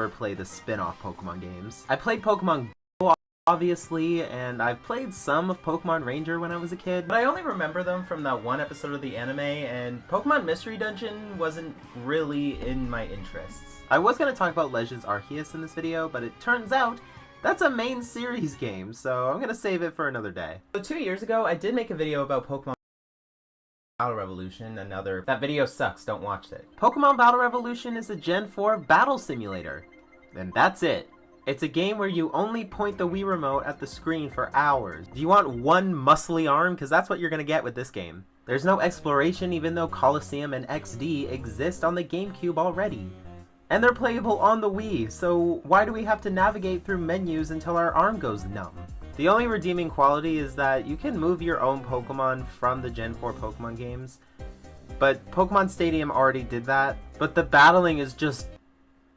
never play the spin-off Pokemon games. I played Pokemon Go, obviously, and I've played some of Pokemon Ranger when I was a kid, but I only remember them from that one episode of the anime, and Pokemon Mystery Dungeon wasn't really in my interests. I was going to talk about Legends Arceus in this video, but it turns out that's a main series game, so I'm going to save it for another day. So 2 years ago, I did make a video about Pokemon Battle Revolution, that video sucks, don't watch it. Pokemon Battle Revolution is a Gen 4 battle simulator, and that's it. It's a game where you only point the Wii remote at the screen for hours. Do you want one muscly arm? Because that's what you're gonna get with this game. There's no exploration even though Colosseum and XD exist on the GameCube already. And they're playable on the Wii, so why do we have to navigate through menus until our arm goes numb? The only redeeming quality is that you can move your own Pokemon from the Gen 4 Pokemon games, but Pokemon Stadium already did that, but the battling is just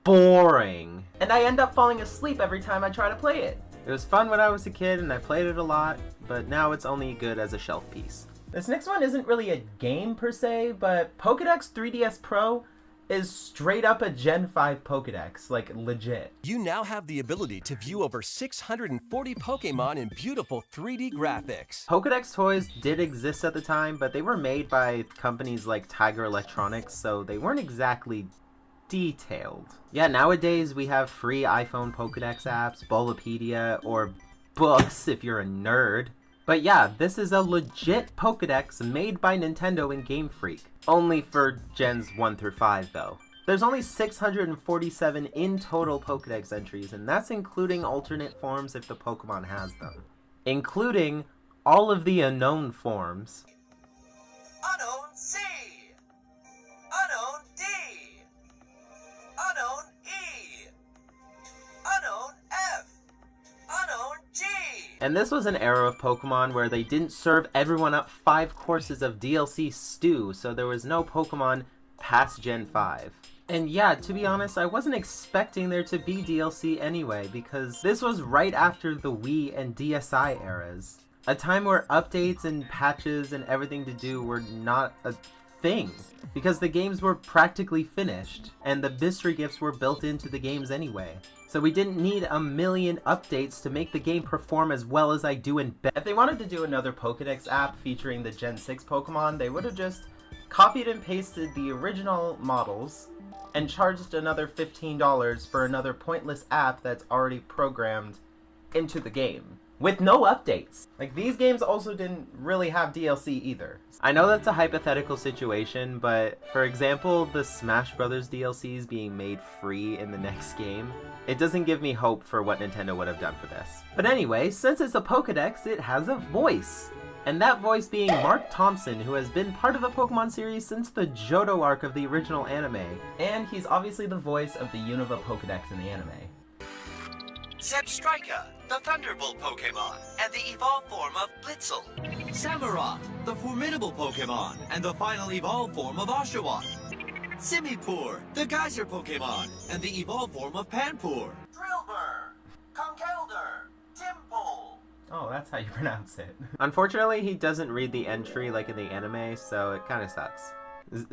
boring. And I end up falling asleep every time I try to play it. It was fun when I was a kid and I played it a lot, but now it's only good as a shelf piece. This next one isn't really a game per se, but Pokédex 3DS Pro is straight up a Gen 5 Pokédex, like legit. You now have the ability to view over 640 Pokemon in beautiful 3D graphics. Pokédex toys did exist at the time, but they were made by companies like Tiger Electronics, so they weren't exactly detailed. Yeah, nowadays we have free iPhone Pokédex apps, Bulbapedia, or books if you're a nerd. But yeah, this is a legit Pokédex made by Nintendo and Game Freak. Only for Gens 1 through 5 though. There's only 647 in total Pokédex entries, and that's including alternate forms if the Pokemon has them. Including all of the unknown forms. Unknown C! Unknown D! Unknown E! Unknown F! Unknown G! And this was an era of Pokemon where they didn't serve everyone up 5 courses of DLC stew, so there was no Pokemon past Gen 5. And yeah, to be honest, I wasn't expecting there to be DLC anyway, because this was right after the Wii and DSi eras. A time where updates and patches and everything to do were not a thing, because the games were practically finished, and the mystery gifts were built into the games anyway. So we didn't need a million updates to make the game perform as well as I do in bed. If they wanted to do another Pokédex app featuring the Gen 6 Pokemon, they would have just copied and pasted the original models and charged another $15 for another pointless app that's already programmed into the game, with no updates. Like, these games also didn't really have DLC either. I know that's a hypothetical situation, but for example, the Smash Brothers DLCs being made free in the next game, it doesn't give me hope for what Nintendo would have done for this. But anyway, since it's a Pokédex, it has a voice. And that voice being Mark Thompson, who has been part of the Pokemon series since the Johto arc of the original anime. And he's obviously the voice of the Unova Pokédex in the anime. Zebstrika, the Thunderbolt Pokemon, and the evolved form of Blitzel. Samurott, the formidable Pokemon, and the final evolved form of Oshawott. Simipour, the geyser Pokemon, and the evolved form of Panpour. Drillbur, Conkeldurr, Timple. Oh, that's how you pronounce it. Unfortunately, he doesn't read the entry like in the anime, so it kind of sucks.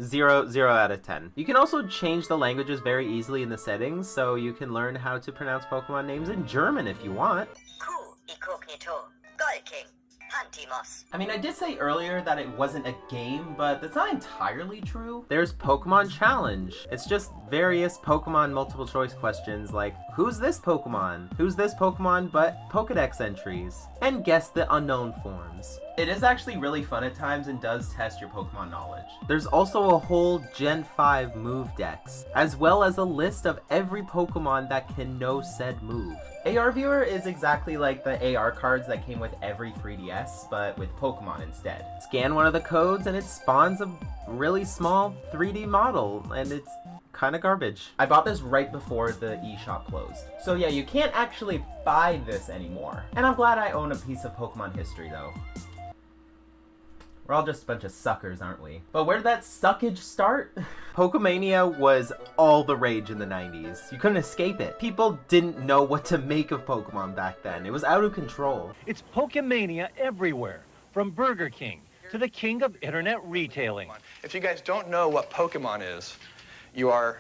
0 out of 10. You can also change the languages very easily in the settings, so you can learn how to pronounce Pokemon names in German if you want. Ku Incognito, Golking, Pantimos. I mean, I did say earlier that it wasn't a game, but that's not entirely true. There's Pokemon Challenge. It's just various Pokemon multiple choice questions like, who's this Pokemon? Who's this Pokemon but Pokédex entries? And guess the unknown forms. It is actually really fun at times and does test your Pokemon knowledge. There's also a whole Gen 5 move dex, as well as a list of every Pokemon that can know said move. AR Viewer is exactly like the AR cards that came with every 3DS, but with Pokemon instead. Scan one of the codes and it spawns a really small 3D model, and it's kind of garbage. I bought this right before the eShop closed. So yeah, you can't actually buy this anymore. And I'm glad I own a piece of Pokemon history though. We're all just a bunch of suckers, aren't we? But where did that suckage start? Pokemania was all the rage in the 90s. You couldn't escape it. People didn't know what to make of Pokemon back then. It was out of control. It's Pokemania everywhere, from Burger King to the king of internet retailing. If you guys don't know what Pokemon is, well,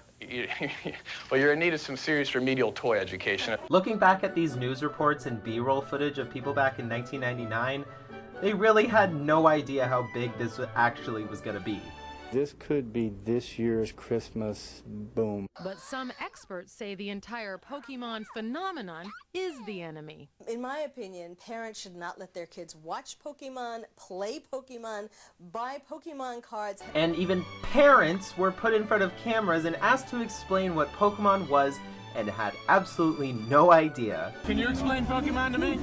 you're in need of some serious remedial toy education. Looking back at these news reports and B-roll footage of people back in 1999, they really had no idea how big this actually was going to be. This could be this year's Christmas boom. But some experts say the entire Pokemon phenomenon is the enemy. In my opinion, parents should not let their kids watch Pokemon, play Pokemon, buy Pokemon cards. And even parents were put in front of cameras and asked to explain what Pokemon was and had absolutely no idea. Can you explain Pokemon to me?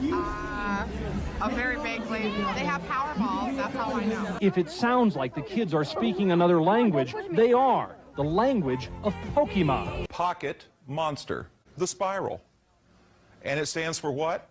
Very vaguely. They have power balls, that's all I know. If it sounds like the kids are speaking another language, they are. The language of Pokemon. Pocket Monster. The spiral. And it stands for what?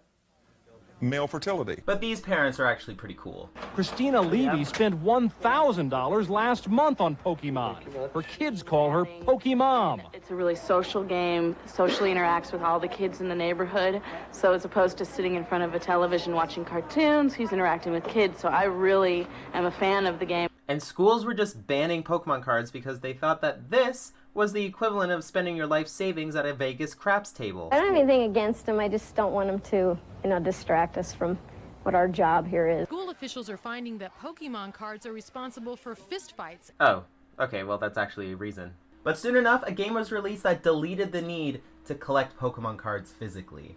Male fertility. But these parents are actually pretty cool. Christina Levy spent $1,000 last month on Pokemon. Her kids call her Pokemom. It's a really social game, socially interacts with all the kids in the neighborhood. So as opposed to sitting in front of a television watching cartoons, he's interacting with kids. So I really am a fan of the game. And schools were just banning Pokemon cards because they thought that this was the equivalent of spending your life savings at a Vegas craps table. I don't have anything against them. I just don't want them to, distract us from what our job here is. School officials are finding that Pokemon cards are responsible for fistfights. Oh, okay, well that's actually a reason. But soon enough, a game was released that deleted the need to collect Pokemon cards physically.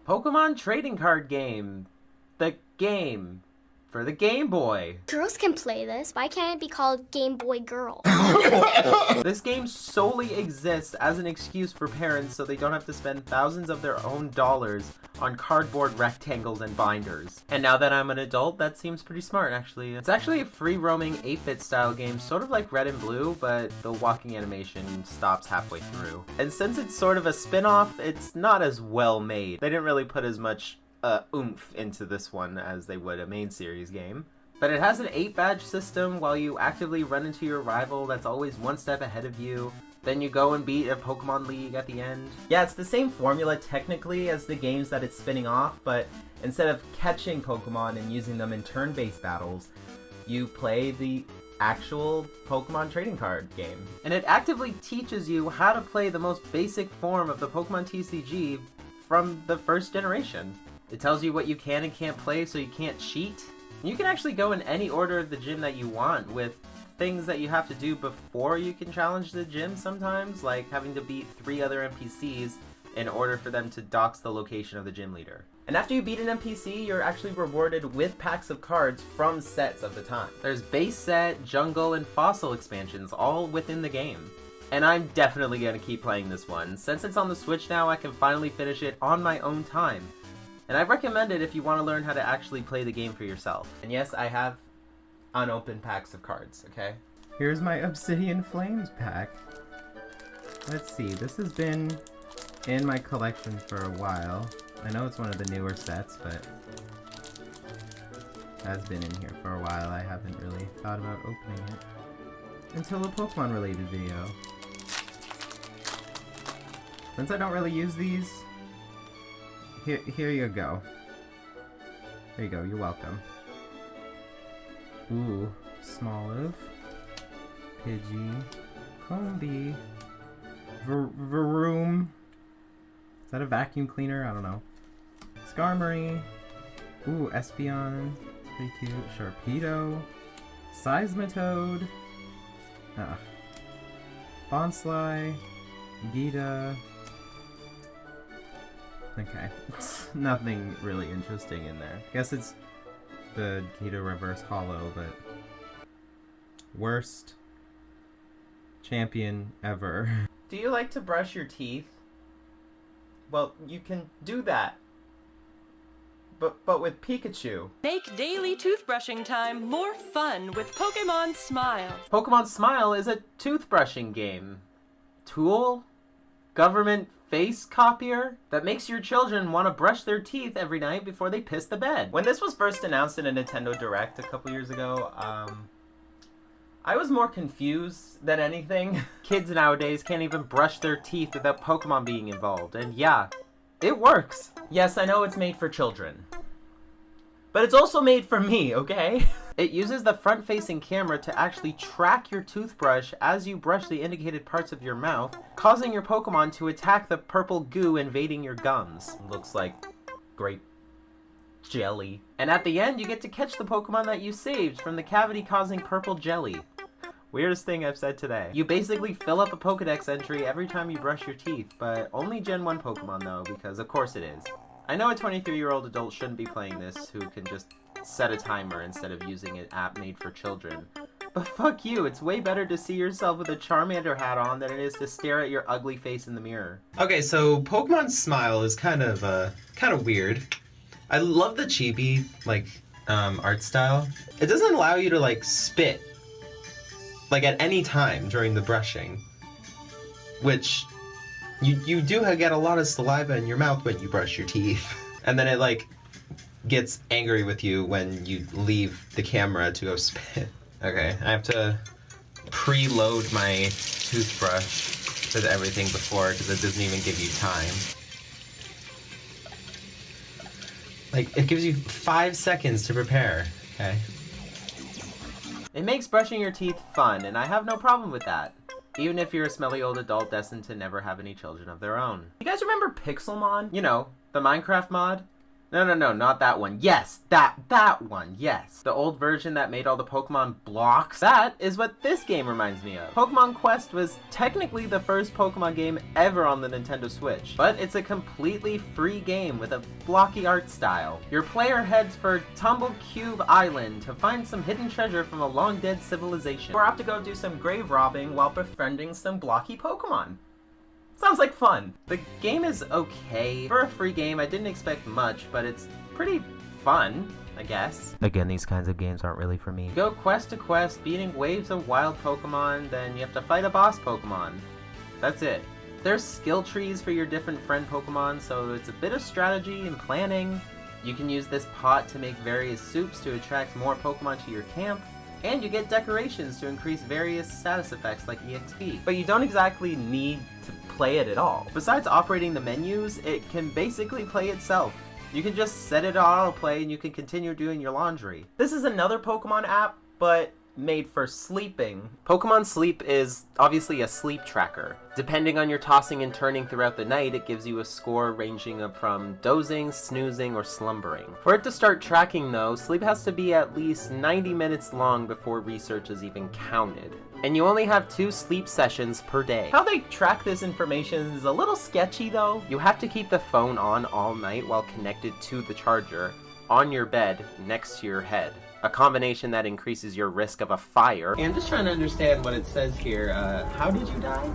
Pokemon Trading Card Game. The game. For the Game Boy. Girls can play this. Why can't it be called Game Boy Girl? This game solely exists as an excuse for parents so they don't have to spend thousands of their own dollars on cardboard rectangles and binders. And now that I'm an adult, that seems pretty smart, actually. It's actually a free-roaming 8-bit style game, sort of like Red and Blue, but the walking animation stops halfway through. And since it's sort of a spin-off, it's not as well made. They didn't really put as much oomph into this one as they would a main series game. But it has an 8-badge system while you actively run into your rival that's always one step ahead of you. Then you go and beat a Pokemon League at the end. Yeah, it's the same formula technically as the games that it's spinning off, but instead of catching Pokemon and using them in turn-based battles, you play the actual Pokemon trading card game. And it actively teaches you how to play the most basic form of the Pokemon TCG from the first generation. It tells you what you can and can't play so you can't cheat. You can actually go in any order of the gym that you want with things that you have to do before you can challenge the gym sometimes, like having to beat 3 other NPCs in order for them to dox the location of the gym leader. And after you beat an NPC, you're actually rewarded with packs of cards from sets of the time. There's base set, jungle, and fossil expansions all within the game. And I'm definitely going to keep playing this one. Since it's on the Switch now, I can finally finish it on my own time. And I recommend it if you want to learn how to actually play the game for yourself. And yes, I have unopened packs of cards, okay? Here's my Obsidian Flames pack. Let's see, this has been in my collection for a while. I know it's one of the newer sets, but it has been in here for a while. I haven't really thought about opening it until a Pokemon related video. Since I don't really use these, here you go. There you go, you're welcome. Ooh, Smoliv, Pidgey, Combee, Varoom. Is that a vacuum cleaner? I don't know. Skarmory. Ooh, Espeon. Pretty cute. Sharpedo. Seismitoad. Bonsly. Gita. Okay. Nothing really interesting in there. Guess it's the Gita Reverse Hollow, but worst champion ever. Do you like to brush your teeth? Well, you can do that. But with Pikachu. Make daily toothbrushing time more fun with Pokemon Smile. Pokemon Smile is a toothbrushing game. Tool? Government face copier? That makes your children want to brush their teeth every night before they piss the bed. When this was first announced in a Nintendo Direct a couple years ago, I was more confused than anything. Kids nowadays can't even brush their teeth without Pokemon being involved, and yeah, it works. Yes, I know it's made for children, but it's also made for me, okay? It uses the front-facing camera to actually track your toothbrush as you brush the indicated parts of your mouth, causing your Pokemon to attack the purple goo invading your gums. Looks like grape jelly. And at the end, you get to catch the Pokemon that you saved from the cavity-causing purple jelly. Weirdest thing I've said today. You basically fill up a Pokedex entry every time you brush your teeth, but only Gen 1 Pokemon though, because of course it is. I know a 23-year-old adult shouldn't be playing this who can just set a timer instead of using an app made for children. But fuck you, it's way better to see yourself with a Charmander hat on than it is to stare at your ugly face in the mirror. Okay, so Pokemon Smile is kind of weird. I love the chibi, art style. It doesn't allow you to, spit, at any time during the brushing. Which, you do get a lot of saliva in your mouth when you brush your teeth. And then it, gets angry with you when you leave the camera to go spit. Okay, I have to preload my toothbrush with everything before, because it doesn't even give you time. It gives you 5 seconds to prepare, okay? It makes brushing your teeth fun, and I have no problem with that. Even if you're a smelly old adult destined to never have any children of their own. You guys remember Pixelmon? You know, the Minecraft mod? No, not that one. Yes, that one, yes. The old version that made all the Pokemon blocks. That is what this game reminds me of. Pokemon Quest was technically the first Pokemon game ever on the Nintendo Switch, but it's a completely free game with a blocky art style. Your player heads for Tumble Cube Island to find some hidden treasure from a long-dead civilization. Or have to go do some grave robbing while befriending some blocky Pokemon. Sounds like fun. The game is okay. For a free game, I didn't expect much, but it's pretty fun, I guess. Again, these kinds of games aren't really for me. Go quest to quest, beating waves of wild Pokemon, then you have to fight a boss Pokemon. That's it. There's skill trees for your different friend Pokemon, so it's a bit of strategy and planning. You can use this pot to make various soups to attract more Pokemon to your camp. And you get decorations to increase various status effects like EXP. But you don't exactly need to play it at all. Besides operating the menus, it can basically play itself. You can just set it to autoplay and you can continue doing your laundry. This is another Pokemon app, but made for sleeping. Pokemon Sleep is obviously a sleep tracker. Depending on your tossing and turning throughout the night, it gives you a score ranging from dozing, snoozing, or slumbering. For it to start tracking though, sleep has to be at least 90 minutes long before research is even counted. And you only have 2 sleep sessions per day. How they track this information is a little sketchy though. You have to keep the phone on all night while connected to the charger on your bed next to your head. A combination that increases your risk of a fire. I'm just trying to understand what it says here. How did you die?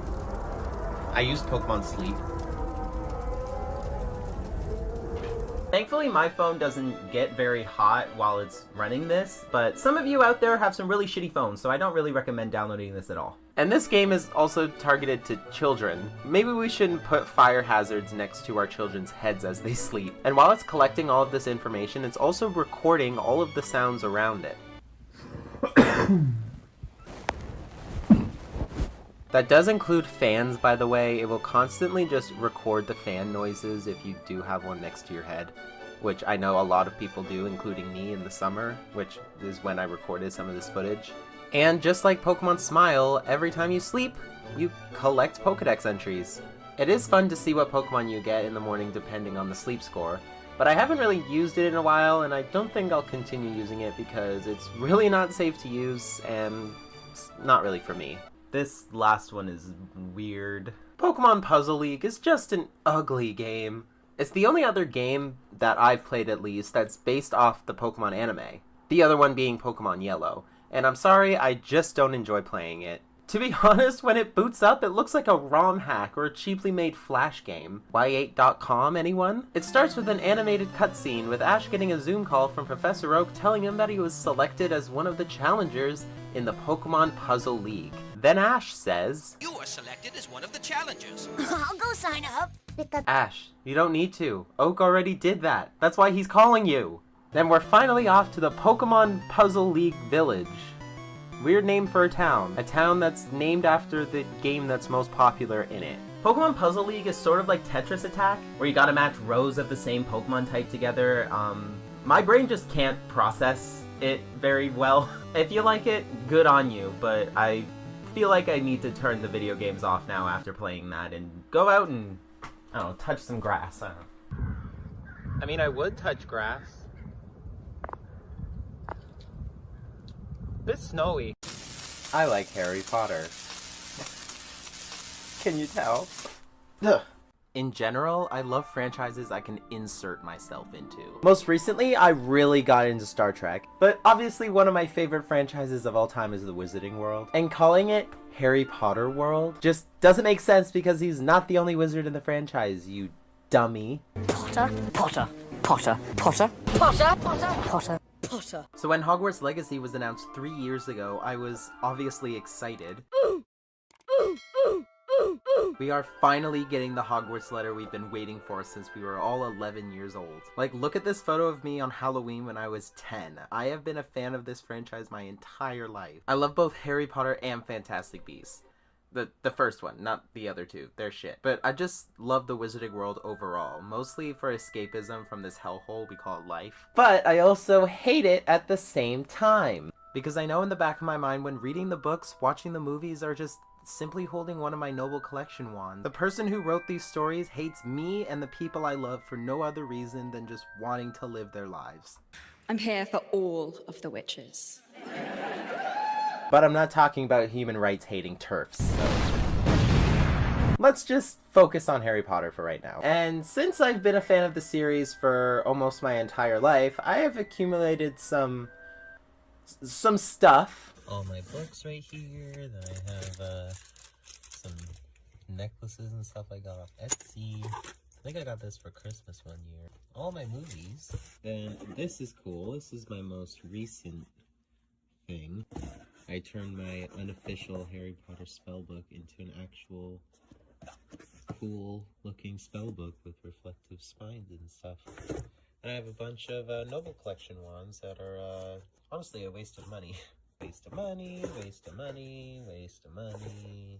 I used Pokemon Sleep. Thankfully, my phone doesn't get very hot while it's running this, but some of you out there have some really shitty phones, so I don't really recommend downloading this at all. And this game is also targeted to children. Maybe we shouldn't put fire hazards next to our children's heads as they sleep. And while it's collecting all of this information, it's also recording all of the sounds around it. That does include fans, by the way. It will constantly just record the fan noises if you do have one next to your head, which I know a lot of people do, including me in the summer, which is when I recorded some of this footage. And just like Pokemon Smile, every time you sleep, you collect Pokedex entries. It is fun to see what Pokemon you get in the morning depending on the sleep score, but I haven't really used it in a while, and I don't think I'll continue using it because it's really not safe to use, and it's not really for me. This last one is weird. Pokemon Puzzle League is just an ugly game. It's the only other game that I've played, at least, that's based off the Pokemon anime. The other one being Pokemon Yellow. And I'm sorry, I just don't enjoy playing it. To be honest, when it boots up, it looks like a ROM hack or a cheaply made Flash game. Y8.com, anyone? It starts with an animated cutscene with Ash getting a Zoom call from Professor Oak telling him that he was selected as one of the challengers in the Pokemon Puzzle League. Then Ash says, You are selected as one of the challengers. I'll go sign up. Ash, you don't need to. Oak already did that. That's why he's calling you. Then we're finally off to the Pokemon Puzzle League Village. Weird name for a town that's named after the game that's most popular in it. Pokemon Puzzle League is sort of like Tetris Attack, where you gotta match rows of the same Pokemon type together. My brain just can't process it very well. If you like it, good on you, but I feel like I need to turn the video games off now after playing that and go out and, I don't know, touch some grass. I don't know. I mean, I would touch grass. It's snowy. I like Harry Potter. Can you tell? Ugh. In general, I love franchises I can insert myself into. Most recently, I really got into Star Trek, but obviously one of my favorite franchises of all time is the Wizarding World. And calling it Harry Potter World just doesn't make sense because he's not the only wizard in the franchise, you dummy. Potter, Potter, Potter, Potter, Potter, Potter, Potter, Potter. So when Hogwarts Legacy was announced 3 years ago, I was obviously excited. We are finally getting the Hogwarts letter we've been waiting for since we were all 11 years old. Like, look at this photo of me on Halloween when I was 10. I have been a fan of this franchise my entire life. I love both Harry Potter and Fantastic Beasts. The first one, not the other two. They're shit. But I just love the Wizarding World overall, mostly for escapism from this hellhole we call life. But I also hate it at the same time. Because I know in the back of my mind when reading the books, watching the movies are just simply holding one of my noble collection wands. The person who wrote these stories hates me and the people I love for no other reason than just wanting to live their lives. I'm here for all of the witches. But I'm not talking about human rights hating TERFs. So. Let's just focus on Harry Potter for right now. And since I've been a fan of the series for almost my entire life, I have accumulated some stuff. All my books right here, then I have some necklaces and stuff I got off Etsy. I think I got this for Christmas one year. All my movies. Then this is cool. This is my most recent thing. I turned my unofficial Harry Potter spellbook into an actual cool looking spellbook with reflective spines and stuff. And I have a bunch of Noble Collection wands that are honestly a waste of money. Waste of money, waste of money, waste of money,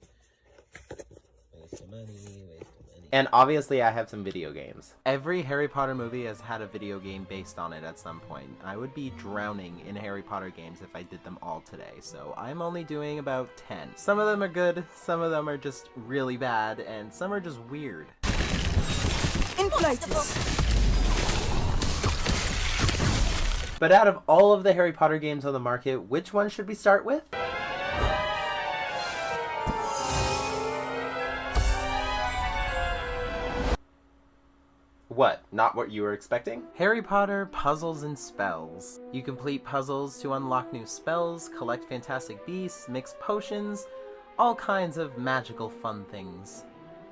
waste of money, waste of money. And obviously I have some video games. Every Harry Potter movie has had a video game based on it at some point. I would be drowning in Harry Potter games if I did them all today, so I'm only doing about 10. Some of them are good, some of them are just really bad, and some are just weird. Inflators. But out of all of the Harry Potter games on the market, which one should we start with? What, not what you were expecting? Harry Potter Puzzles and Spells. You complete puzzles to unlock new spells, collect fantastic beasts, mix potions, all kinds of magical fun things.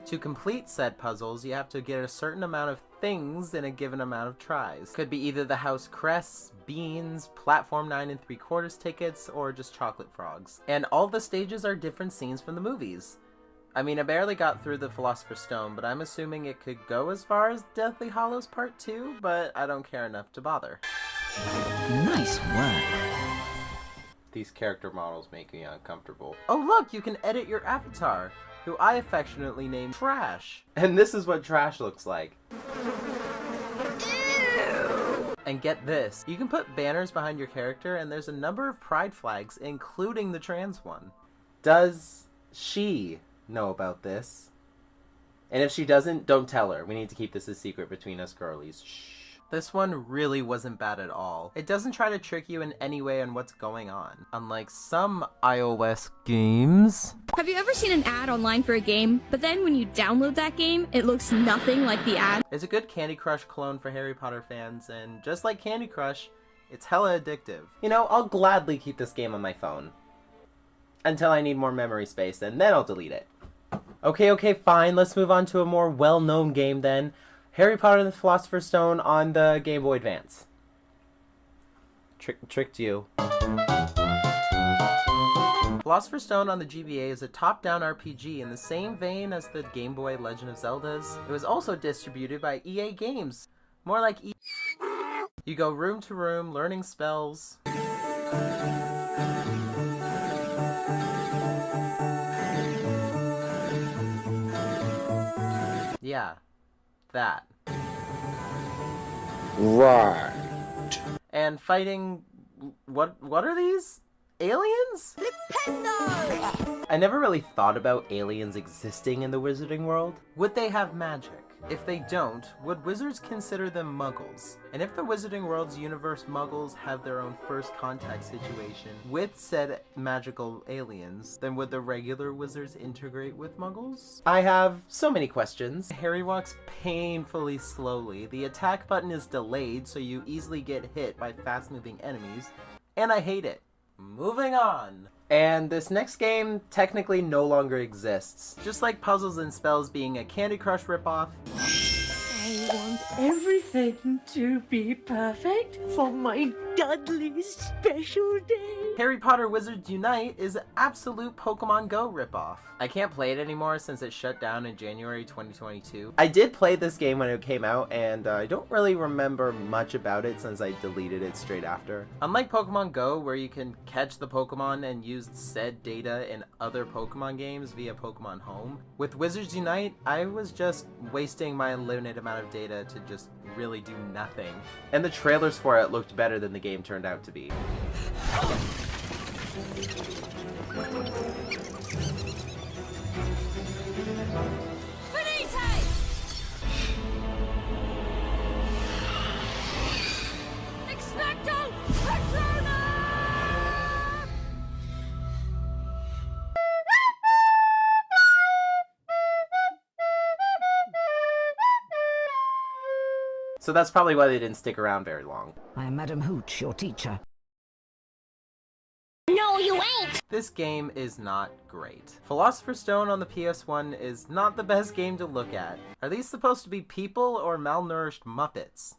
To complete said puzzles, you have to get a certain amount of things in a given amount of tries. Could be either the house crests, beans, platform 9 3/4 tickets, or just chocolate frogs. And all the stages are different scenes from the movies. I mean, I barely got through the Philosopher's Stone, but I'm assuming it could go as far as Deathly Hallows Part 2, but I don't care enough to bother. Nice work. These character models make me uncomfortable. Oh look, you can edit your avatar, who I affectionately named Trash. And this is what Trash looks like. Ew. And get this, you can put banners behind your character and there's a number of pride flags, including the trans one. Does she know about this? And if she doesn't, don't tell her. We need to keep this a secret between us girlies. Shh. This one really wasn't bad at all. It doesn't try to trick you in any way on what's going on, unlike some iOS games. Have you ever seen an ad online for a game, but then when you download that game, it looks nothing like the ad? It's a good Candy Crush clone for Harry Potter fans, and just like Candy Crush, it's hella addictive. You know, I'll gladly keep this game on my phone until I need more memory space, and then I'll delete it. Okay, fine, let's move on to a more well-known game then. Harry Potter and the Philosopher's Stone on the Game Boy Advance. Tricked you. Philosopher's Stone on the GBA is a top-down RPG in the same vein as the Game Boy Legend of Zelda's. It was also distributed by EA Games. More like You go room to room, learning spells. Yeah. That. Right. And fighting what are these? Aliens? I never really thought about aliens existing in the wizarding world. Would they have magic? If they don't, would wizards consider them muggles? And if the Wizarding World's universe muggles have their own first contact situation with said magical aliens, then would the regular wizards integrate with muggles? I have so many questions. Harry walks painfully slowly. The attack button is delayed, so you easily get hit by fast-moving enemies, and I hate it. Moving on. And this next game technically no longer exists. Just like Puzzles and Spells being a Candy Crush ripoff, I want everything to be perfect for my Dudley's special day. Harry Potter Wizards Unite is an absolute Pokemon Go ripoff. I can't play it anymore since it shut down in January 2022. I did play this game when it came out, and I don't really remember much about it since I deleted it straight after. Unlike Pokemon Go, where you can catch the Pokemon and use said data in other Pokemon games via Pokemon Home, with Wizards Unite, I was just wasting my limited amount of data to just really do nothing. And the trailers for it looked better than the game turned out to be. So that's probably why they didn't stick around very long. I am Madam Hooch, your teacher. No, you ain't! This game is not great. Philosopher's Stone on the PS1 is not the best game to look at. Are these supposed to be people or malnourished Muppets?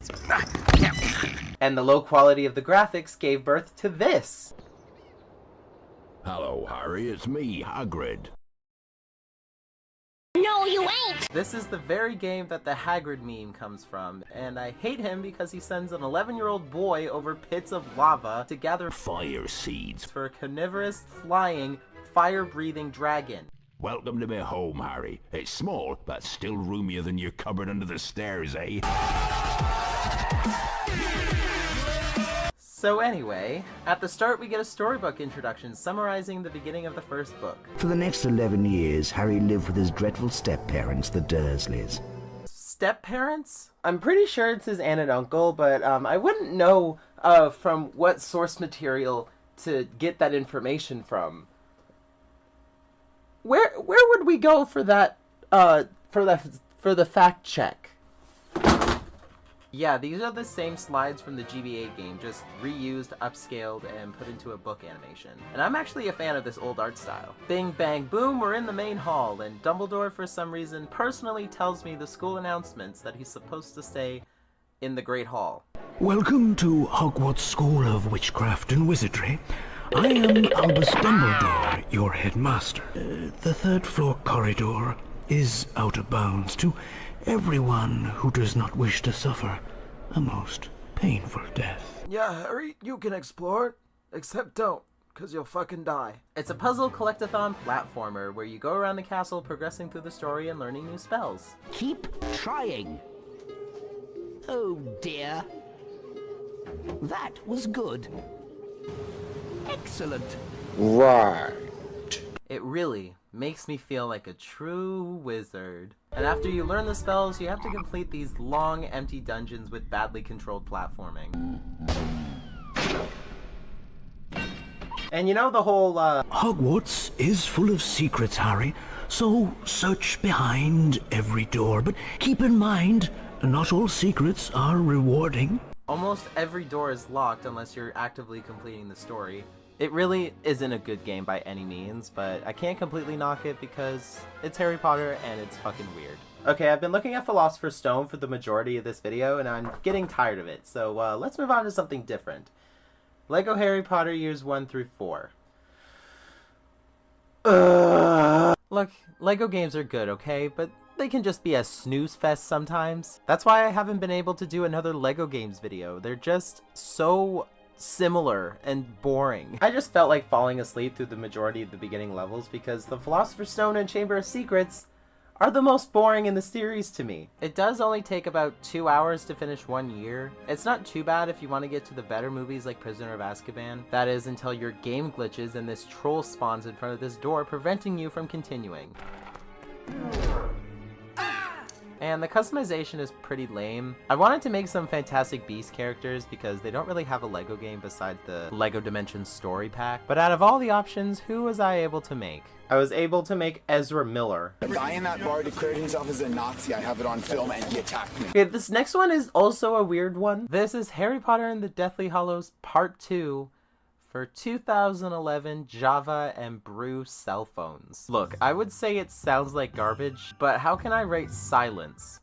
And the low quality of the graphics gave birth to this. Hello, Harry, it's me, Hagrid. No, you ain't! This is the very game that the Hagrid meme comes from, and I hate him because he sends an 11-year-old boy over pits of lava to gather fire seeds for a carnivorous, flying, fire-breathing dragon. Welcome to my home, Harry. It's small, but still roomier than your cupboard under the stairs, eh? So anyway, at the start we get a storybook introduction summarizing the beginning of the first book. For the next 11 years, Harry lived with his dreadful step-parents, the Dursleys. Step-parents? I'm pretty sure it's his aunt and uncle, but I wouldn't know from what source material to get that information from. Where would we go for that for the fact check? Yeah, these are the same slides from the GBA game, just reused, upscaled, and put into a book animation. And I'm actually a fan of this old art style. Bing, bang, boom, we're in the main hall, and Dumbledore, for some reason, personally tells me the school announcements that he's supposed to stay in the Great Hall. Welcome to Hogwarts School of Witchcraft and Wizardry. I am Albus Dumbledore, your headmaster. The third-floor corridor is out of bounds to everyone who does not wish to suffer a most painful death. Yeah, Harry, you can explore it. Except don't, because you'll fucking die. It's a puzzle collectathon platformer where you go around the castle progressing through the story and learning new spells. Keep trying. Oh dear. That was good. Excellent. Right. It really makes me feel like a true wizard. And after you learn the spells, you have to complete these long, empty dungeons with badly controlled platforming. And you know the whole, Hogwarts is full of secrets, Harry, so search behind every door, but keep in mind, not all secrets are rewarding. Almost every door is locked unless you're actively completing the story. It really isn't a good game by any means, but I can't completely knock it because it's Harry Potter and it's fucking weird. Okay, I've been looking at Philosopher's Stone for the majority of this video and I'm getting tired of it, so let's move on to something different. Lego Harry Potter Years 1 through 4. Look, Lego games are good, okay, but they can just be a snooze fest sometimes. That's why I haven't been able to do another Lego games video. They're just so similar and boring. I just felt like falling asleep through the majority of the beginning levels because the Philosopher's Stone and Chamber of Secrets are the most boring in the series to me. It does only take about 2 hours to finish 1 year. It's not too bad if you want to get to the better movies like Prisoner of Azkaban. That is until your game glitches and this troll spawns in front of this door, preventing you from continuing. And the customization is pretty lame. I wanted to make some Fantastic Beasts characters because they don't really have a LEGO game besides the LEGO Dimensions story pack. But out of all the options, who was I able to make? I was able to make Ezra Miller. A guy in that bar declared himself as a Nazi. I have it on film and he attacked me. Okay, this next one is also a weird one. This is Harry Potter and the Deathly Hallows Part 2. For 2011 Java and Brew cell phones. Look, I would say it sounds like garbage, but how can I rate silence?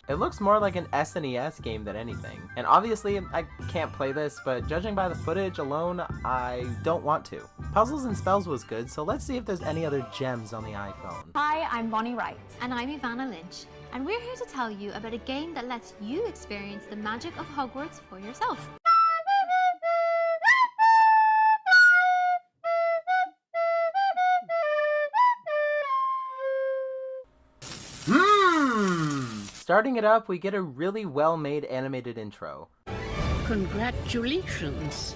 It looks more like an SNES game than anything. And obviously, I can't play this, but judging by the footage alone, I don't want to. Puzzles and Spells was good, so let's see if there's any other gems on the iPhone. Hi, I'm Bonnie Wright. And I'm Ivana Lynch. And we're here to tell you about a game that lets you experience the magic of Hogwarts for yourself. Starting it up, we get a really well-made animated intro. Congratulations.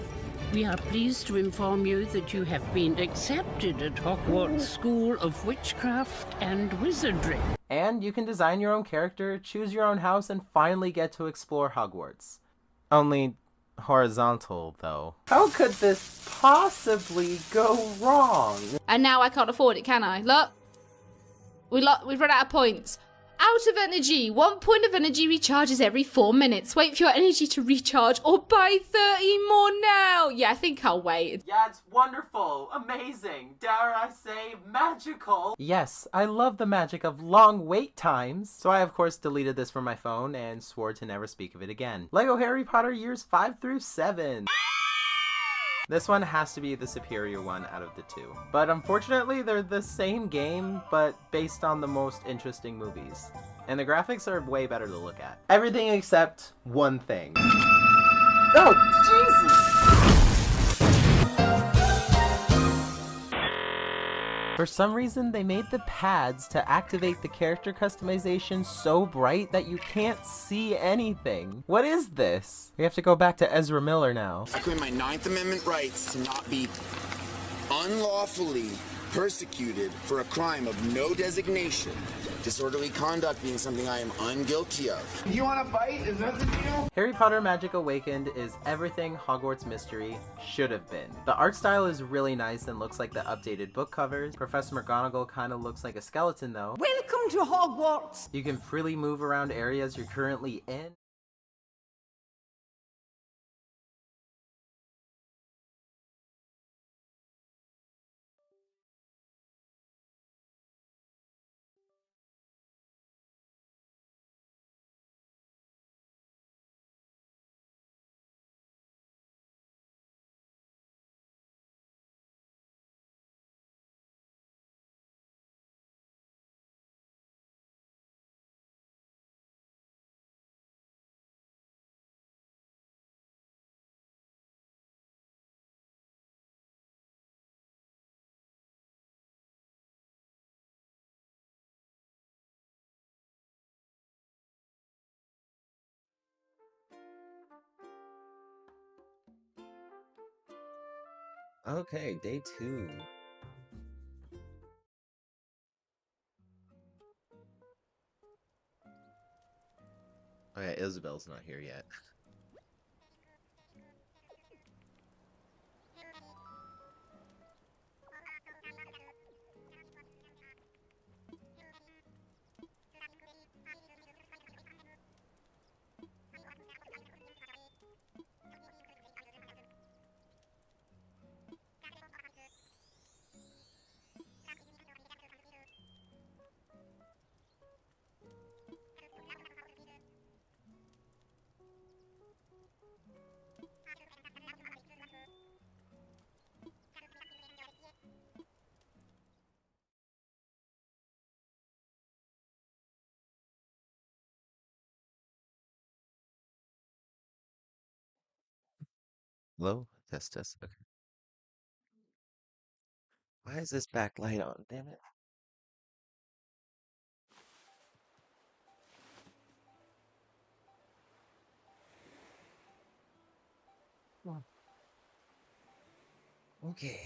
We are pleased to inform you that you have been accepted at Hogwarts School of Witchcraft and Wizardry. And you can design your own character, choose your own house, and finally get to explore Hogwarts. Only horizontal, though. How could this possibly go wrong? And now I can't afford it, can I? Look. We've run out of points. Out of energy. 1 point of energy recharges every 4 minutes. Wait for your energy to recharge or buy 30 more now. Yeah, I think I'll wait. Yeah, it's wonderful, amazing, dare I say, magical. Yes, I love the magic of long wait times. So I, of course, deleted this from my phone and swore to never speak of it again. Lego Harry Potter years 5 through 7. This one has to be the superior one out of the two. But unfortunately, they're the same game, but based on the most interesting movies. And the graphics are way better to look at. Everything except one thing. Oh, Jesus! For some reason, they made the pads to activate the character customization so bright that you can't see anything. What is this? We have to go back to Ezra Miller now. I claim my 9th Amendment rights to not be unlawfully persecuted for a crime of no designation. Disorderly conduct being something I am unguilty of. You want to fight? Is that the deal? Harry Potter Magic Awakened is everything Hogwarts Mystery should have been. The art style is really nice and looks like the updated book covers. Professor McGonagall kind of looks like a skeleton though. Welcome to Hogwarts! You can freely move around areas you're currently in. Okay, day 2. Okay, Isabel's not here yet. Hello? Test, test. Okay. Why is this backlight on? Damn it. Okay.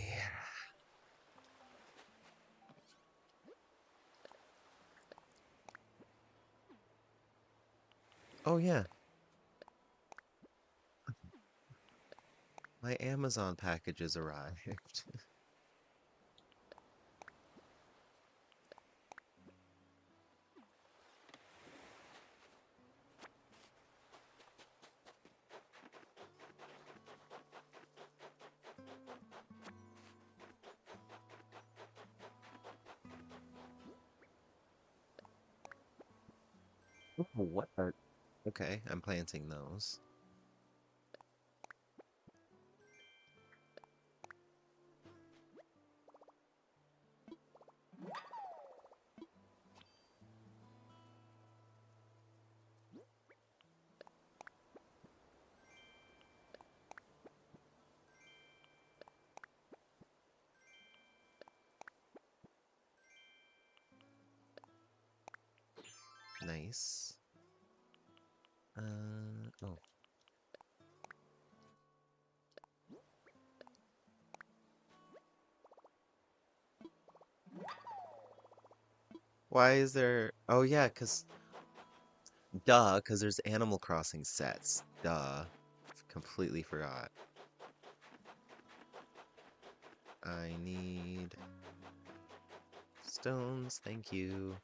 Oh yeah, my Amazon packages arrived. What are... Okay, I'm planting those. Nice. Oh. Why is there... Oh yeah, Duh, because there's Animal Crossing sets. Duh. Completely forgot. I need... stones, thank you.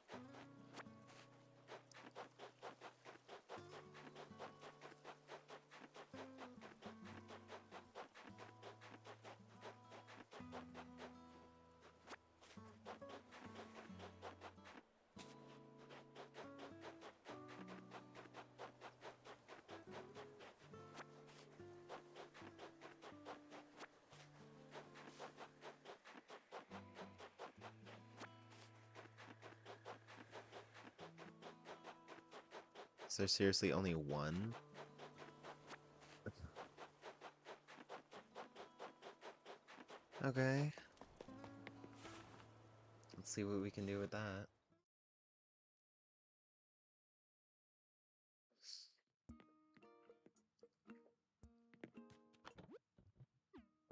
Is there seriously only one? Okay. Let's see what we can do with that.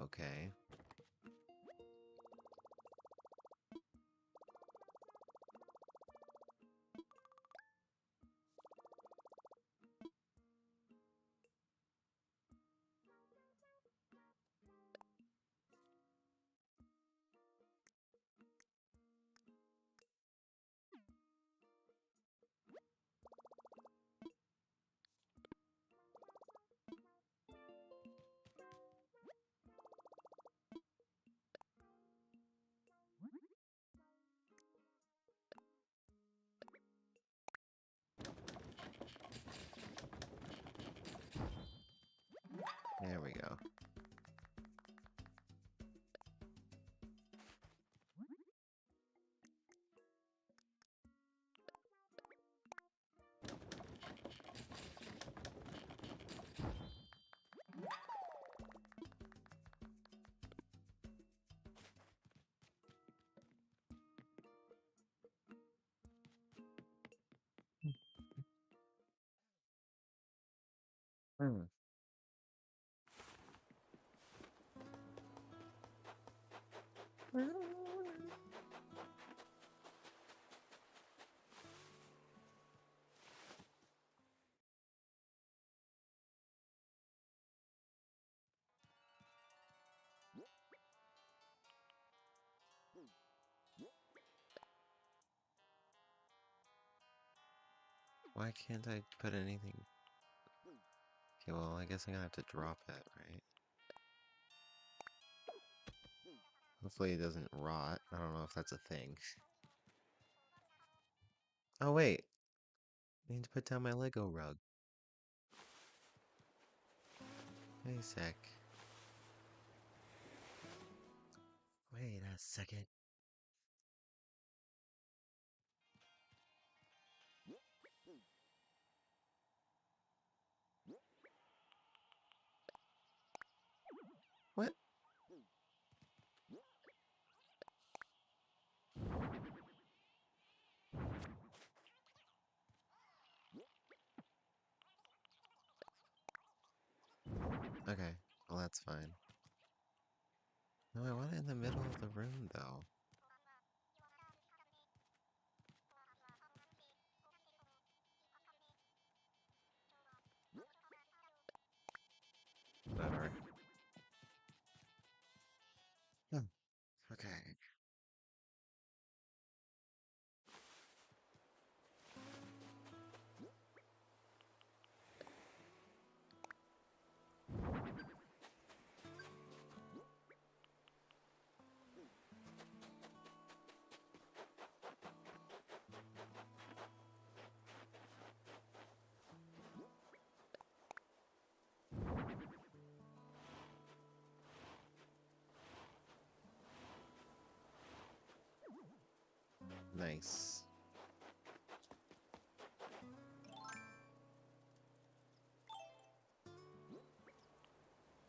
Okay. There we go. Hmm. Why can't I put anything? Okay, well, I guess I'm gonna have to drop it, right? Hopefully it doesn't rot. I don't know if that's a thing. Oh, wait. I need to put down my Lego rug. Wait a sec. Wait a second. What? No, I want it in the middle of the room, though. Whatever. Okay. Nice.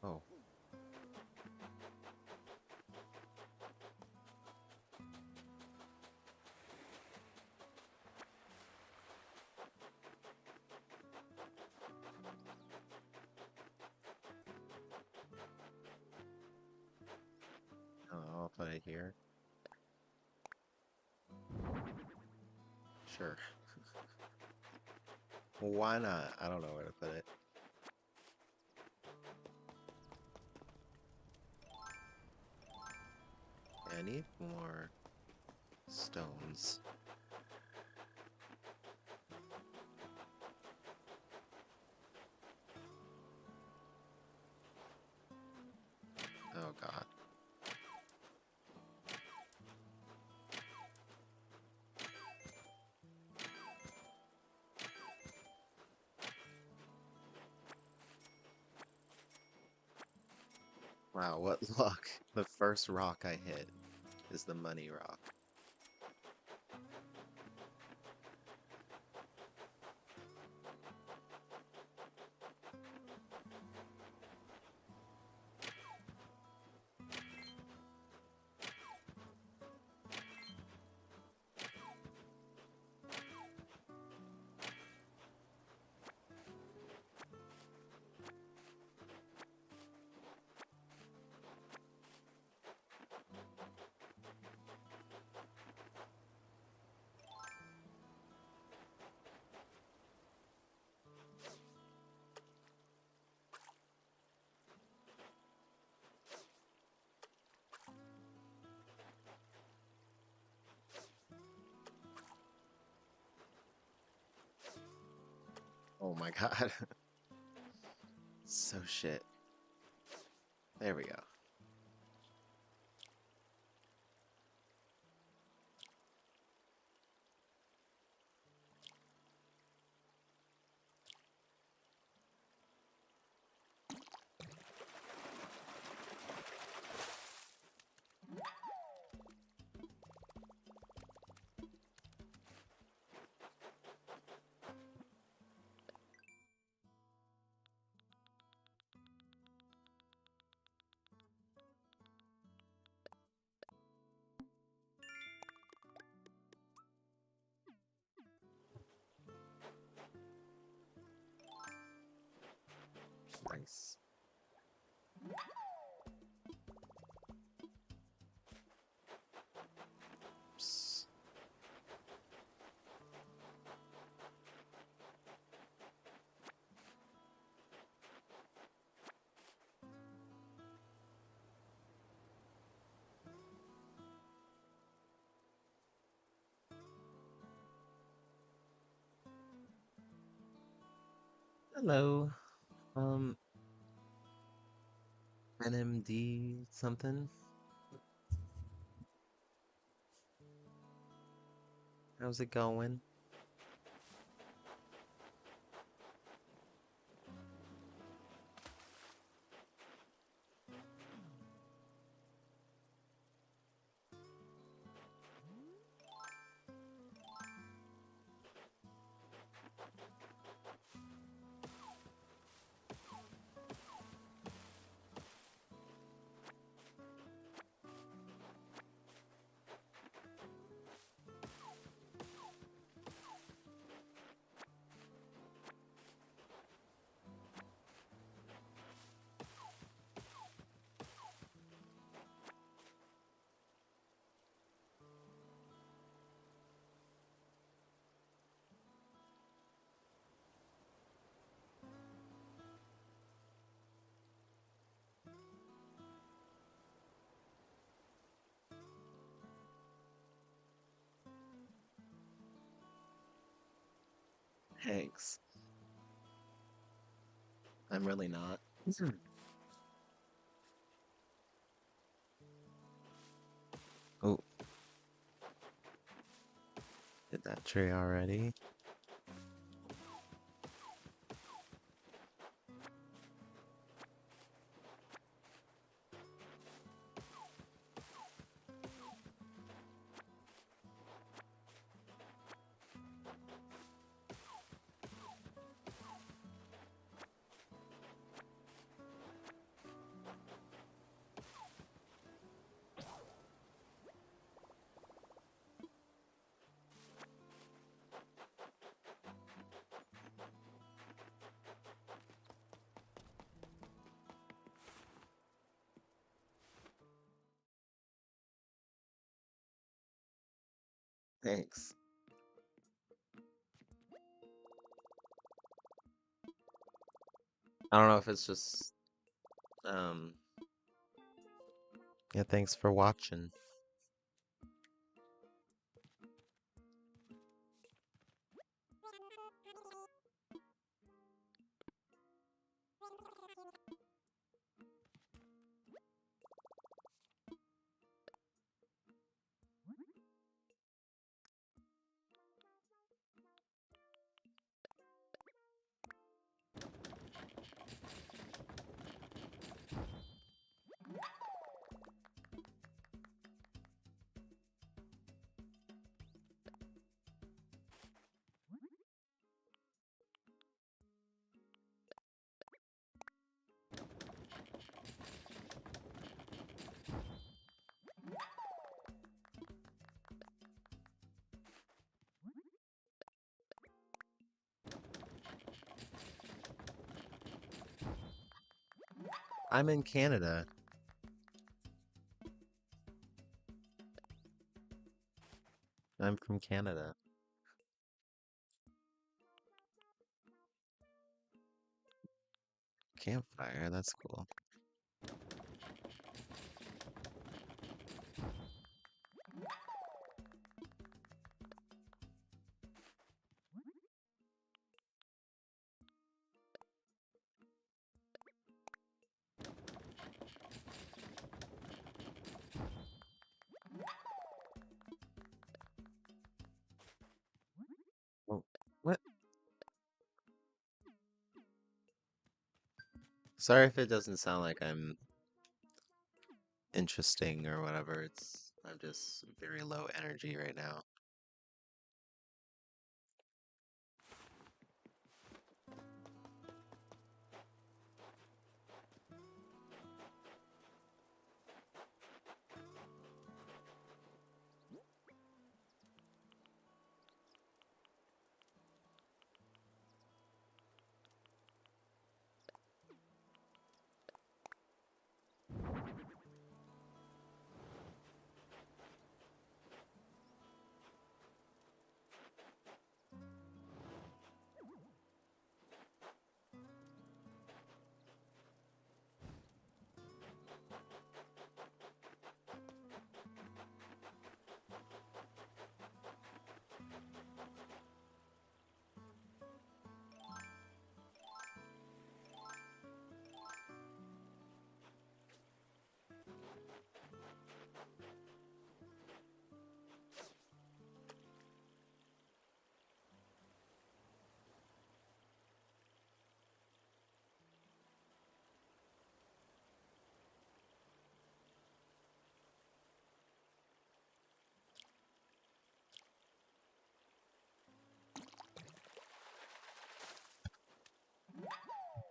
Oh. Oh, I'll put it here. Sure. Why not? I don't know where to put it. I need more stones. Oh god. Wow, what luck. The first rock I hit is the money rock. Oh my god. So shit. There we go. Nice. Oops. Hello. NMD something? How's it going? Thanks. I'm really not. Oh. Did that tree already? Thanks. I don't know if it's just, yeah, thanks for watching. I'm in Canada. I'm from Canada. Campfire, that's cool. Oh, what? Sorry if it doesn't sound like I'm interesting or whatever. I'm just very low energy right now.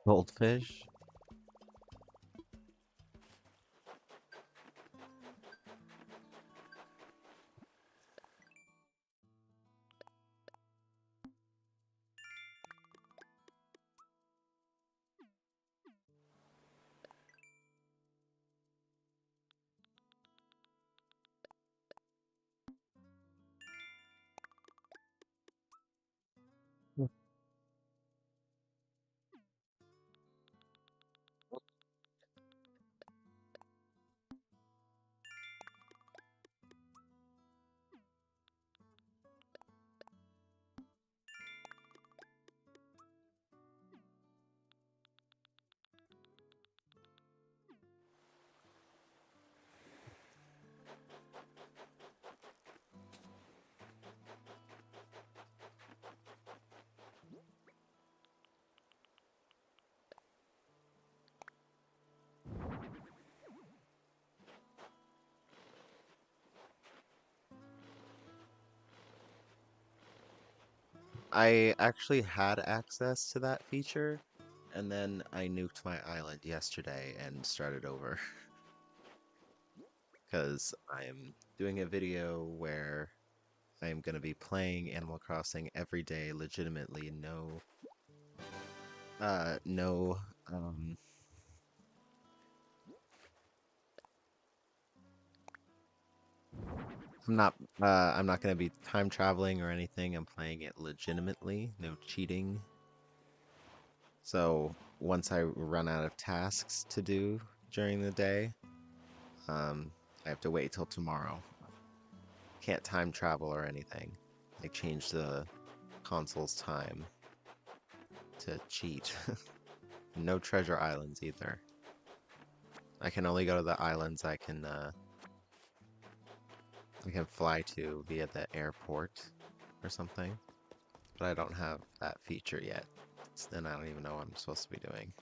Goldfish? I actually had access to that feature, and then I nuked my island yesterday and started over. Because I'm doing a video where I am going to be playing Animal Crossing every day, legitimately, no, I'm not going to be time traveling or anything. I'm playing it legitimately, no cheating. So once I run out of tasks to do during the day, I have to wait till tomorrow. Can't time travel or anything. I changed the console's time to cheat. No treasure islands either. I can only go to the islands I can fly to via the airport or something. But I don't have that feature yet. So then I don't even know what I'm supposed to be doing.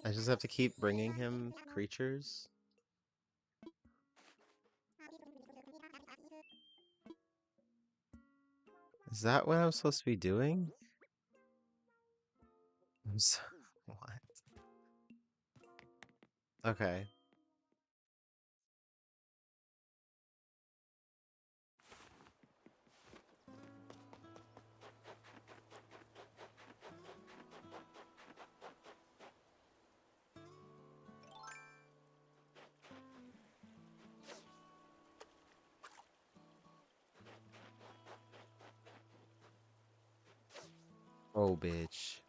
I just have to keep bringing him creatures. Is that what I'm supposed to be doing? What? Okay. Oh, bitch.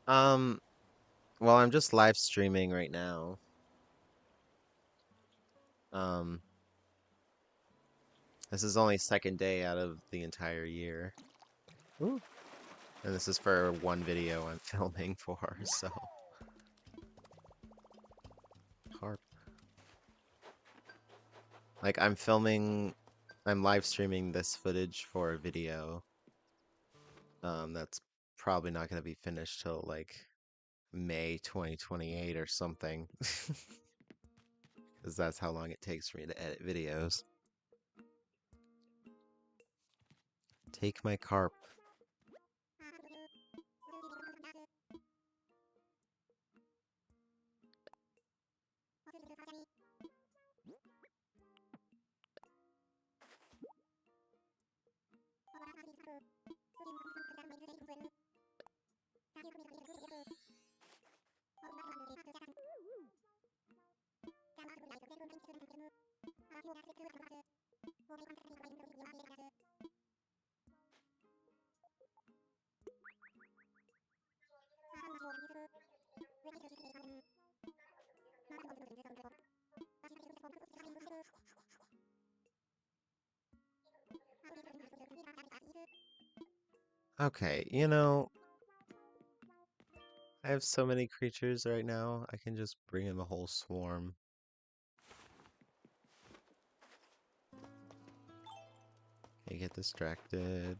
Well, I'm just live streaming right now. This is only second day out of the entire year. Ooh. And this is for one video I'm filming for, so. Harp. Like, I'm live streaming this footage for a video. That's probably not going to be finished till, like, May 2028 or something. Because that's how long it takes for me to edit videos. Take my carp. Okay, you know, I have so many creatures right now, I can just bring in a whole swarm. Okay, get distracted.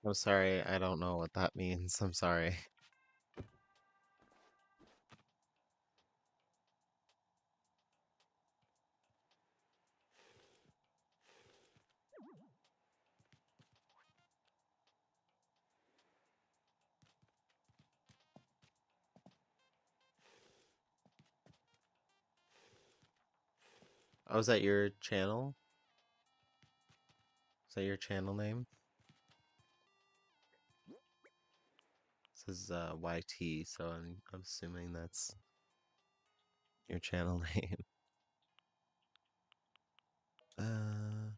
I'm sorry, I don't know what that means. I'm sorry. Oh, is that your channel? Is that your channel name? It says YT, so I'm assuming that's your channel name. Uh,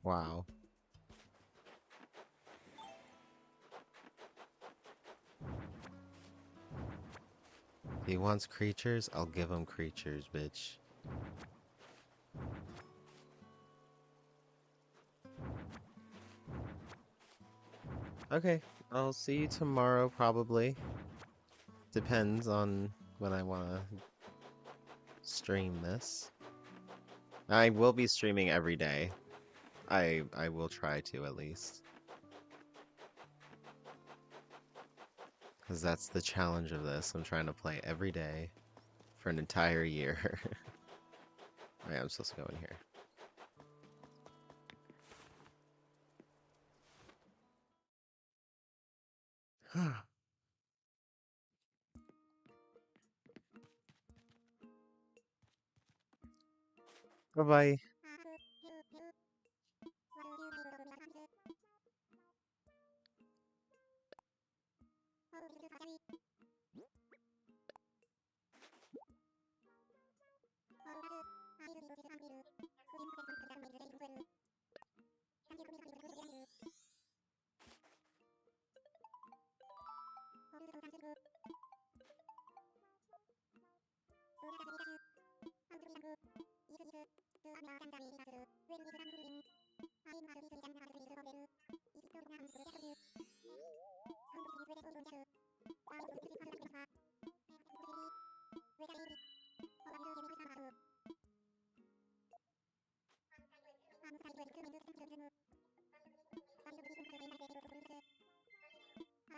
wow. He wants creatures, I'll give him creatures, bitch. Okay, I'll see you tomorrow probably. Depends on when I want to stream this. I will be streaming every day. I will try to at least. Because that's the challenge of this. I'm trying to play every day for an entire year. Oh, yeah, I'm supposed to go in here. Bye-bye.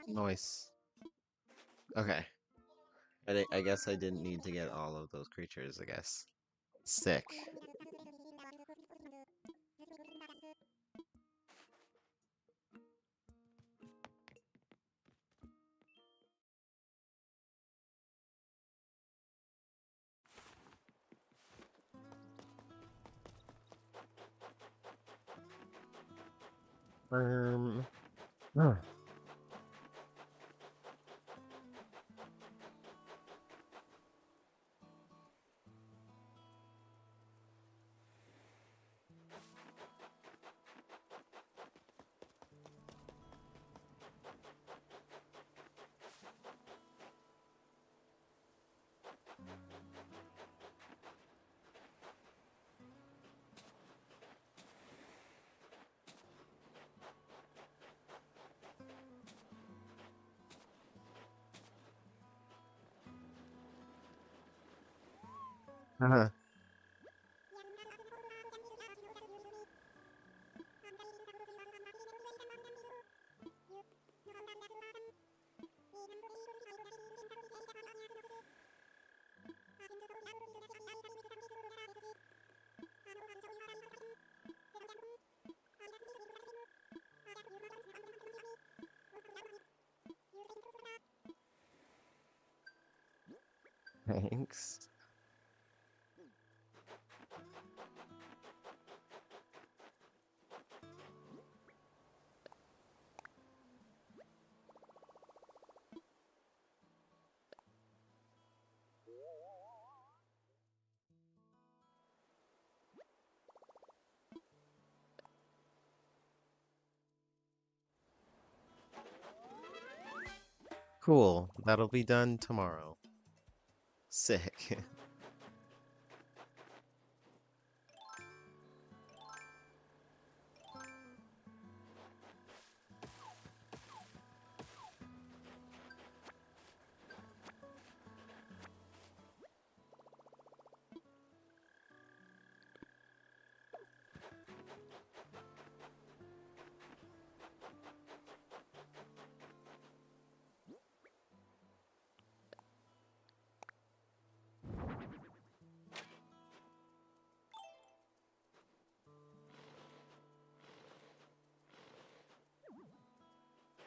Nice. Okay. I guess I didn't need to get all of those creatures, I guess. Sick. Huh. Thanks. Cool. That'll be done tomorrow. Sick.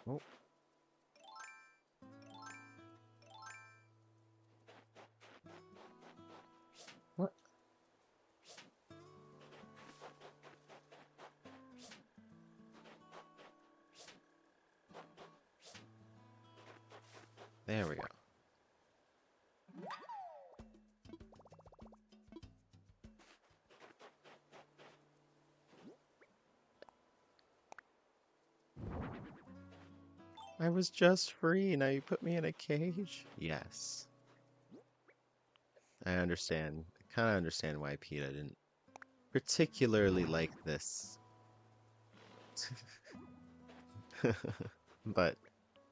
Oh. What? There we go. I was just free, now you put me in a cage? Yes. I understand. I kind of understand why PETA didn't particularly like this. But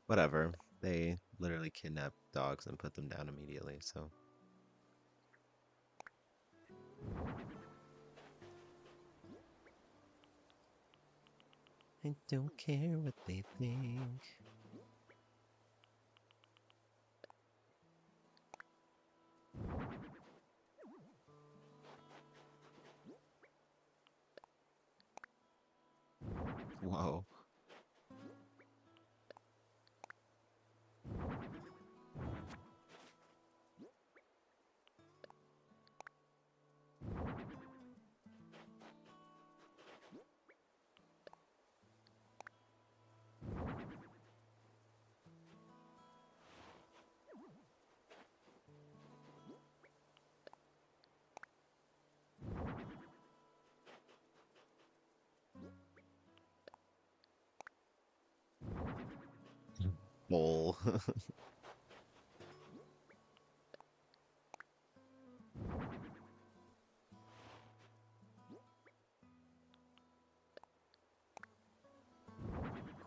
whatever. They literally kidnapped dogs and put them down immediately, so. I don't care what they think. Whoa. Bull.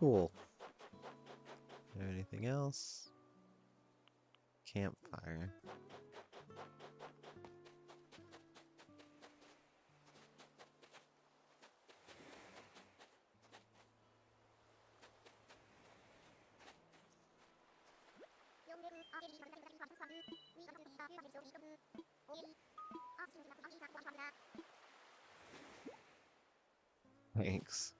Cool. Anything else? Campfire. Thanks.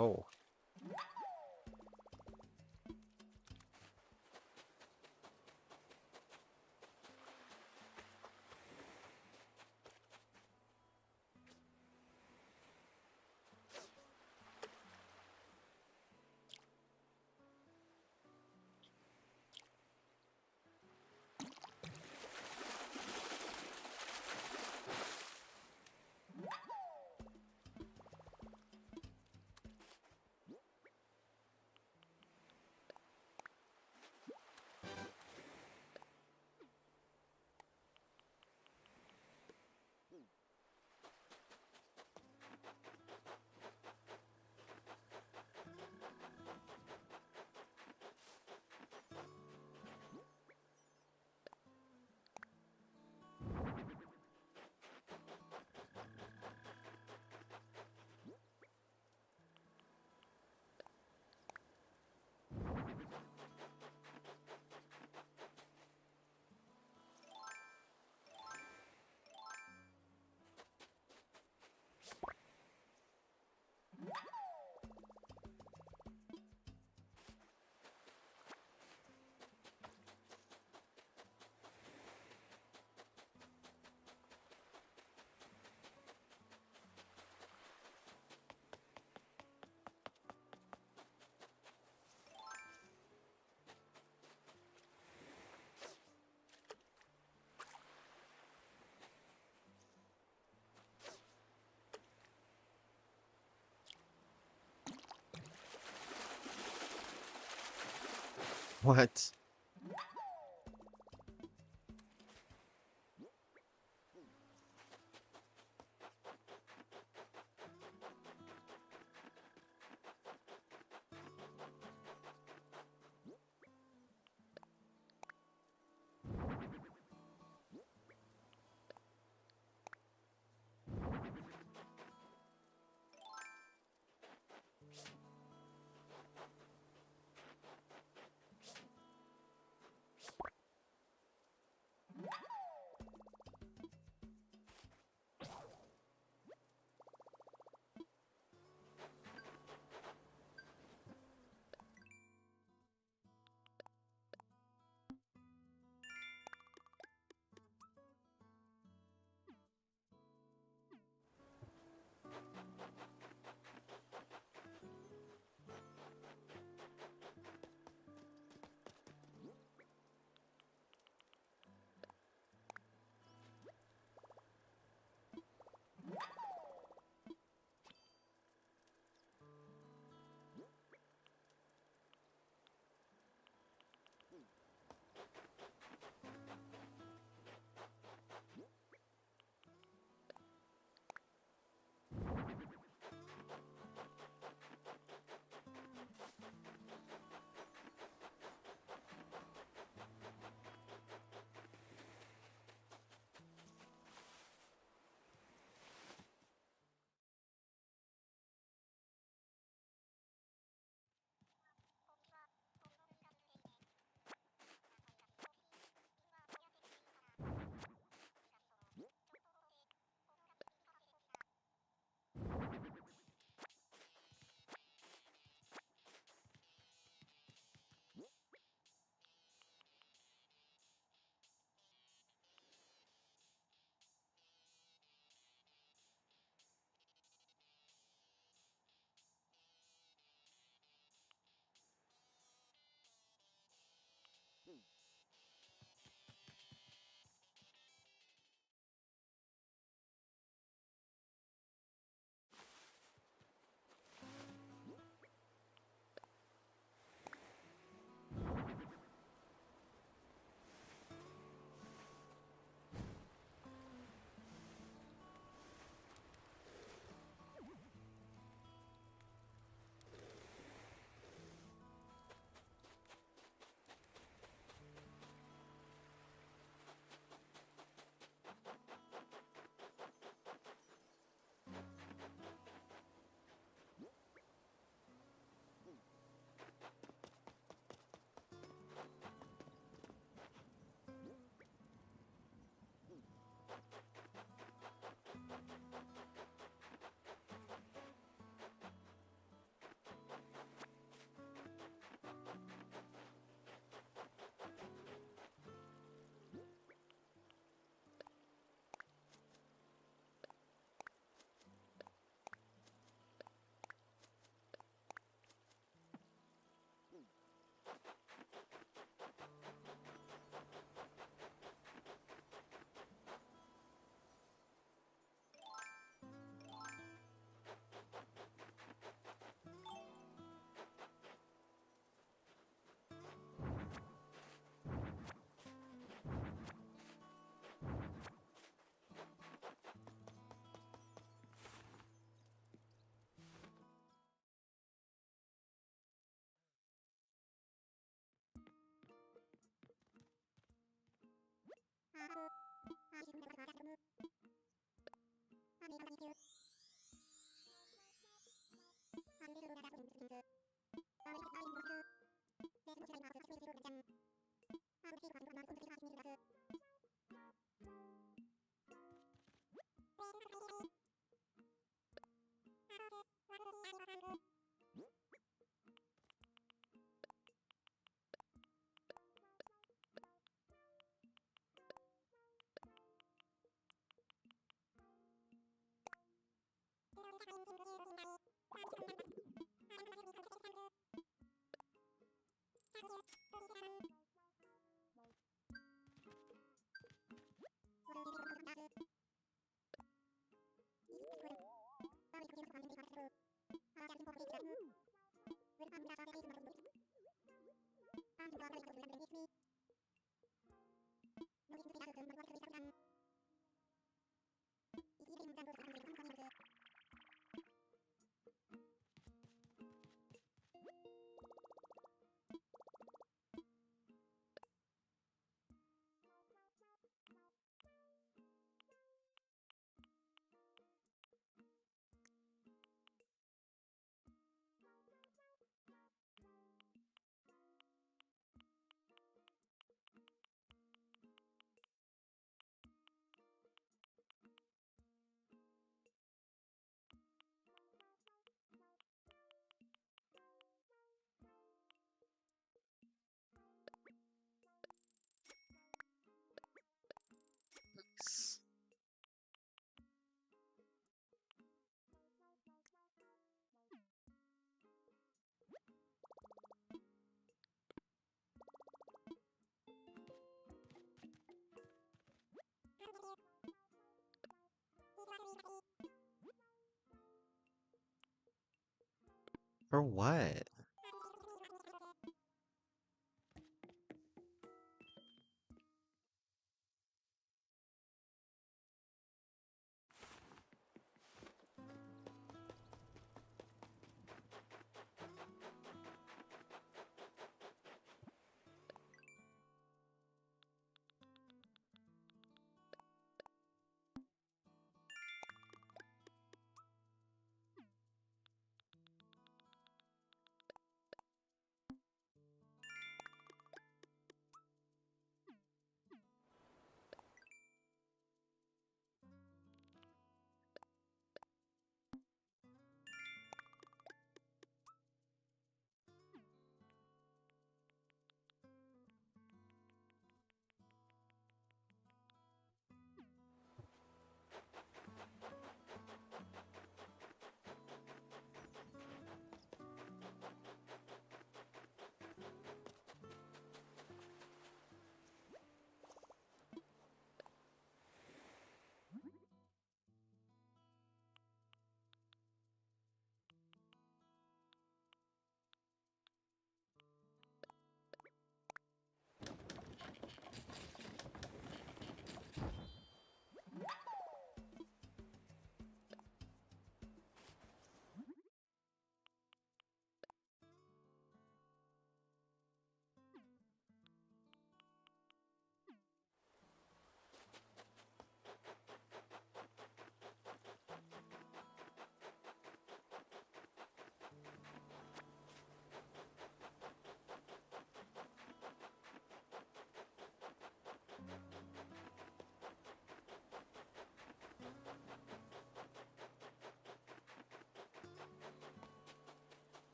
Oh. What? For what?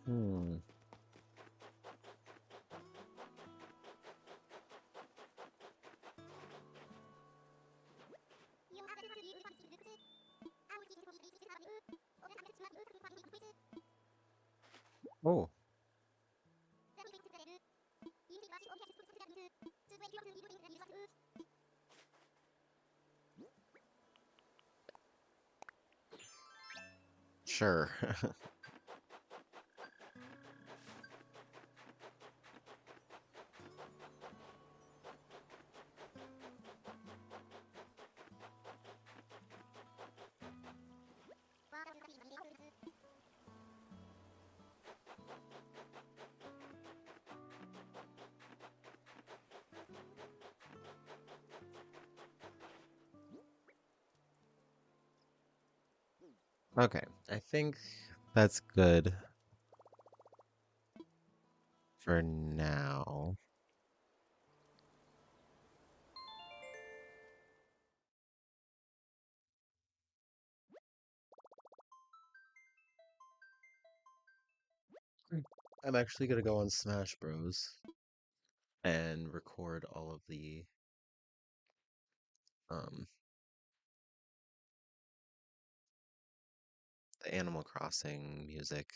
Hmm. Oh. Sure. Okay, I think that's good for now. I'm actually gonna go on Smash Bros. And record all of um the Animal Crossing music.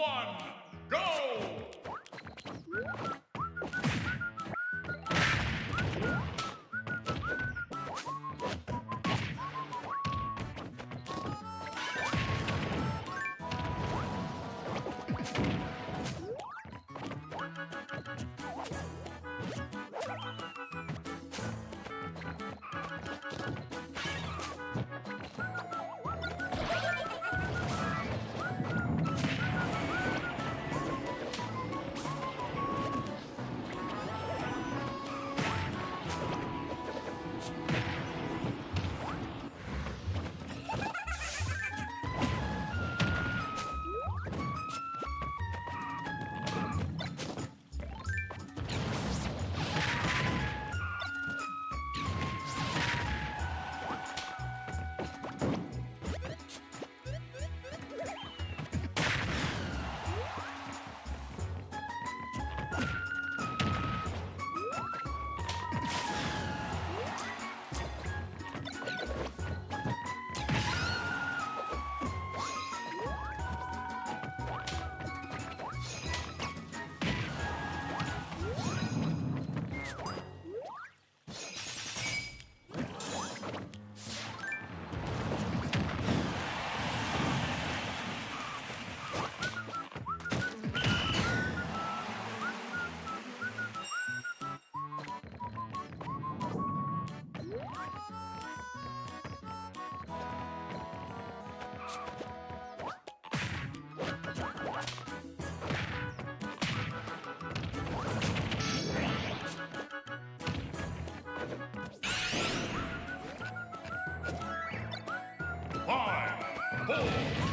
1, go! Five, 4,